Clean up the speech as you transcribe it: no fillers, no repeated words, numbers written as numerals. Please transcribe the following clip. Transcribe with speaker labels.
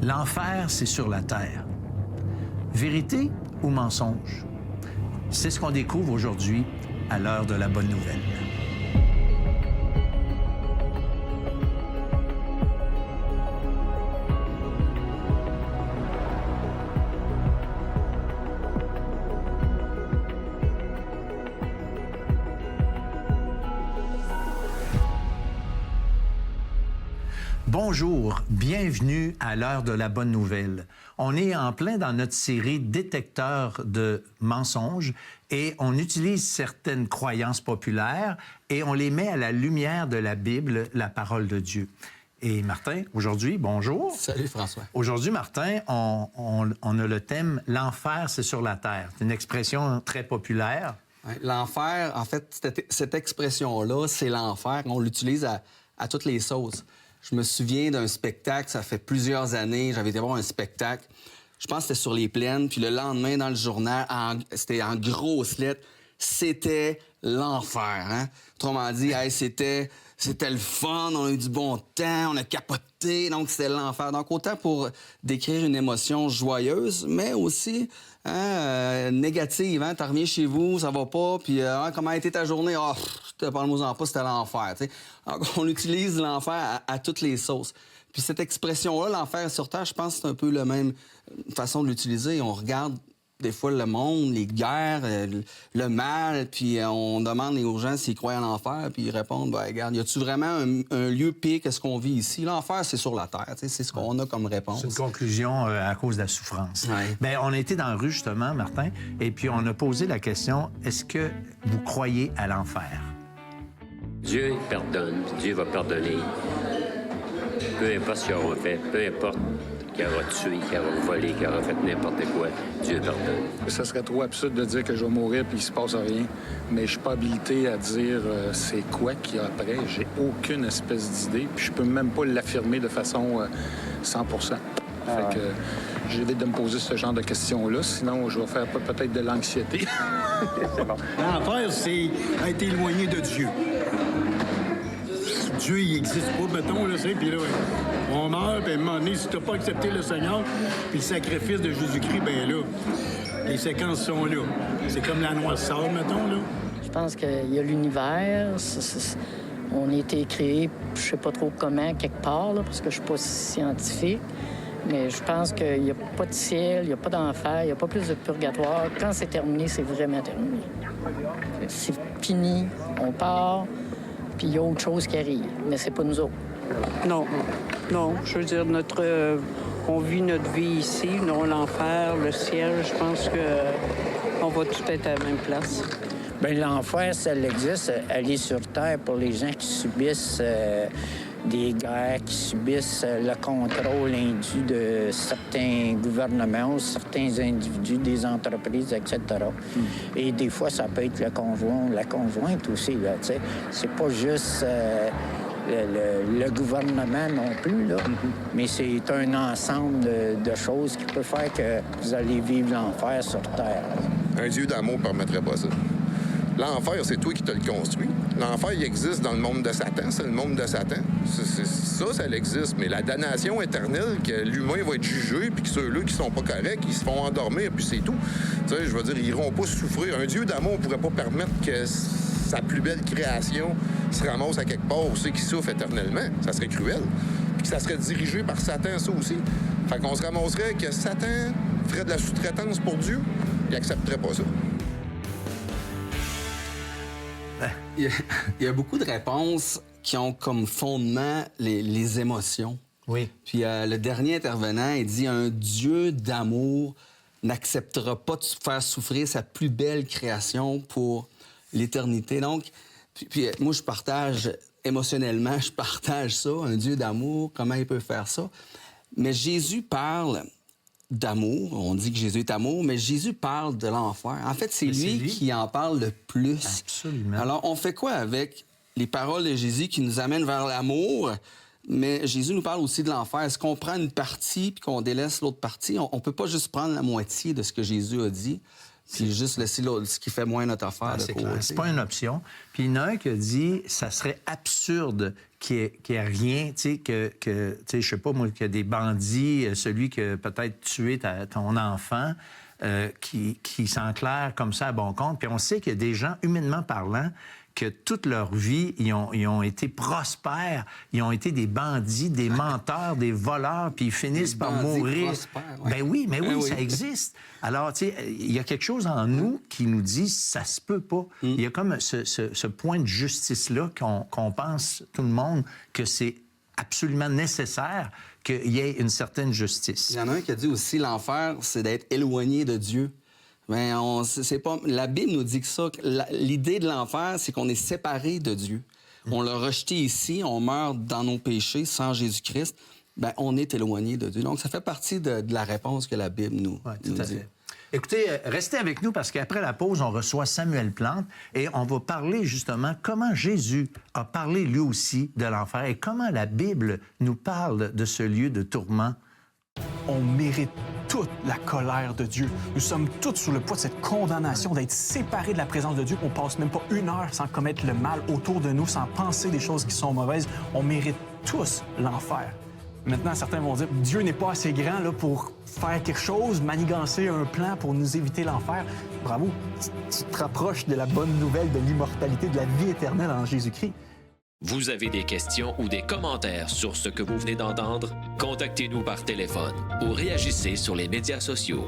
Speaker 1: L'enfer, c'est sur la terre. Vérité ou mensonge? C'est ce qu'on découvre aujourd'hui à l'heure de la bonne nouvelle. Bonjour, bienvenue à l'heure de la bonne nouvelle. On est en plein dans notre série Détecteurs de mensonges et on utilise certaines croyances populaires et on les met à la lumière de la Bible, la parole de Dieu. Et Martin, aujourd'hui, bonjour.
Speaker 2: Salut François.
Speaker 1: Aujourd'hui, Martin, on a le thème « L'enfer, c'est sur la terre ». C'est une expression très populaire.
Speaker 2: L'enfer, en fait, cette expression-là, c'est l'enfer. On l'utilise à toutes les sauces. Je me souviens d'un spectacle, ça fait plusieurs années, j'avais été voir un spectacle, je pense que c'était sur les plaines, puis le lendemain, dans le journal, c'était en grosses lettres, c'était l'enfer. Hein? Autrement dit, hey, c'était le fun, on a eu du bon temps, on a capoté, donc c'était l'enfer. Donc autant pour décrire une émotion joyeuse, mais aussi négative. Hein? Tu reviens chez vous, ça va pas, puis comment a été ta journée? Ah, parle-moi-en pas, c'était l'enfer. T'sais. Donc, on utilise l'enfer à toutes les sauces. Puis cette expression-là, l'enfer sur terre, je pense que c'est un peu la même façon de l'utiliser. On regarde des fois le monde, les guerres, le mal, puis on demande aux gens s'ils croient à l'enfer, puis ils répondent, ben regarde, y a-tu vraiment un lieu pire que ce qu'on vit ici? L'enfer, c'est sur la terre, c'est ce qu'on a comme réponse.
Speaker 1: C'est une conclusion à cause de la souffrance.
Speaker 2: Ouais.
Speaker 1: Bien, on a été dans la rue, justement, Martin, et puis on a posé la question, est-ce que vous croyez à l'enfer?
Speaker 3: Dieu pardonne, puis Dieu va pardonner. Peu importe ce qu'ils auront fait, peu importe qu'il aura tué, qu'il aura volé, qu'il aura fait n'importe quoi, Dieu pardonne.
Speaker 4: Ça serait trop absurde de dire que je vais mourir puis il se passe rien. Mais je suis pas habilité à dire c'est quoi qu'il y a après. J'ai aucune espèce d'idée, puis je peux même pas l'affirmer de façon 100%. Fait que j'évite de me poser ce genre de questions-là, sinon je vais faire peut-être de l'anxiété. C'est bon.
Speaker 5: L'enfer, c'est être éloigné de Dieu. Dieu, il n'existe pas, mettons, là, c'est, puis là, on meurt, puis à un moment donné, si tu n'as pas accepté le Seigneur, puis le sacrifice de Jésus-Christ, bien là, les séquences sont là. C'est comme la noirceur, mettons, là.
Speaker 6: Je pense qu'il y a l'univers, on a été créé, je sais pas trop comment, quelque part, là, parce que je suis pas scientifique, mais je pense qu'il n'y a pas de ciel, il n'y a pas d'enfer, il n'y a pas plus de purgatoire. Quand c'est terminé, c'est vraiment terminé. C'est fini, on part, puis il y a autre chose qui arrive, mais c'est pas nous autres.
Speaker 7: Non, je veux dire, on vit notre vie ici, non l'enfer, le ciel, je pense qu'on va tout être à la même place.
Speaker 8: Bien, l'enfer, ça existe, elle est sur Terre pour les gens qui subissent des guerres, qui subissent le contrôle indu de certains gouvernements, certains individus, des entreprises, etc. Et des fois, ça peut être le conjoint, la conjointe aussi, là, tu sais. C'est pas juste le gouvernement non plus, là, mais c'est un ensemble de choses qui peut faire que vous allez vivre l'enfer sur Terre.
Speaker 9: Un Dieu d'amour ne permettrait pas ça. L'enfer, c'est toi qui te le construis. L'enfer, il existe dans le monde de Satan. C'est le monde de Satan. Ça existe. Mais la damnation éternelle, que l'humain va être jugé, puis que ceux-là qui sont pas corrects, ils se font endormir, puis c'est tout. Tu sais, je veux dire, ils iront pas souffrir. Un Dieu d'amour ne pourrait pas permettre que sa plus belle création se ramasse à quelque part où c'est qu'il souffre éternellement. Ça serait cruel. Puis que ça serait dirigé par Satan, ça aussi. Fait qu'on se ramasserait que Satan ferait de la sous-traitance pour Dieu. Il accepterait pas ça.
Speaker 2: Il y a beaucoup de réponses qui ont comme fondement les émotions.
Speaker 1: Oui.
Speaker 2: Puis le dernier intervenant, il dit « Un Dieu d'amour n'acceptera pas de faire souffrir sa plus belle création pour l'éternité. » Donc, puis moi, je partage émotionnellement, je partage ça, un Dieu d'amour, comment il peut faire ça. Mais Jésus parle d'amour, on dit que Jésus est amour, mais Jésus parle de l'enfer. En fait, c'est lui qui en parle le plus.
Speaker 1: Absolument.
Speaker 2: Alors, on fait quoi avec les paroles de Jésus qui nous amènent vers l'amour, mais Jésus nous parle aussi de l'enfer? Est-ce qu'on prend une partie puis qu'on délaisse l'autre partie? On peut pas juste prendre la moitié de ce que Jésus a dit. Puis juste laisser ce qui fait moins notre affaire de
Speaker 1: C'est
Speaker 2: côté.
Speaker 1: clair. C'est pas une option. Puis il y en a un qui a dit ça serait absurde qu'il y ait rien, tu sais, je sais pas moi, qu'il y a des bandits, celui qui a peut-être tué ton enfant, qui s'enclaire comme ça à bon compte. Puis on sait qu'il y a des gens, humainement parlant, que toute leur vie, ils ont été prospères, ils ont été des bandits, des menteurs, des voleurs, puis ils finissent par mourir.
Speaker 2: Ouais.
Speaker 1: Ben oui, mais oui,
Speaker 2: oui.
Speaker 1: ça existe. Alors, tu sais, il y a quelque chose en nous qui nous dit ça se peut pas. Il y a comme ce point de justice-là qu'on pense, tout le monde, que c'est absolument nécessaire qu'il y ait une certaine justice.
Speaker 2: Il y en a un qui a dit aussi l'enfer, c'est d'être éloigné de Dieu. Mais c'est pas. La Bible nous dit que ça. L'idée de l'enfer, c'est qu'on est séparé de Dieu. On l'a rejeté ici, on meurt dans nos péchés sans Jésus-Christ. Ben, on est éloigné de Dieu. Donc, ça fait partie de la réponse que la Bible nous
Speaker 1: Tout à
Speaker 2: dit.
Speaker 1: fait. Écoutez, restez avec nous parce qu'après la pause, on reçoit Samuel Plante et on va parler justement comment Jésus a parlé lui aussi de l'enfer et comment la Bible nous parle de ce lieu de tourment.
Speaker 10: On mérite toute la colère de Dieu. Nous sommes tous sous le poids de cette condamnation d'être séparés de la présence de Dieu. On passe même pas une heure sans commettre le mal autour de nous, sans penser des choses qui sont mauvaises. On mérite tous l'enfer. Maintenant, certains vont dire, Dieu n'est pas assez grand là, pour faire quelque chose, manigancer un plan pour nous éviter l'enfer. Bravo, tu te rapproches de la bonne nouvelle de l'immortalité, de la vie éternelle en Jésus-Christ.
Speaker 11: Vous avez des questions ou des commentaires sur ce que vous venez d'entendre? Contactez-nous par téléphone ou réagissez sur les médias sociaux.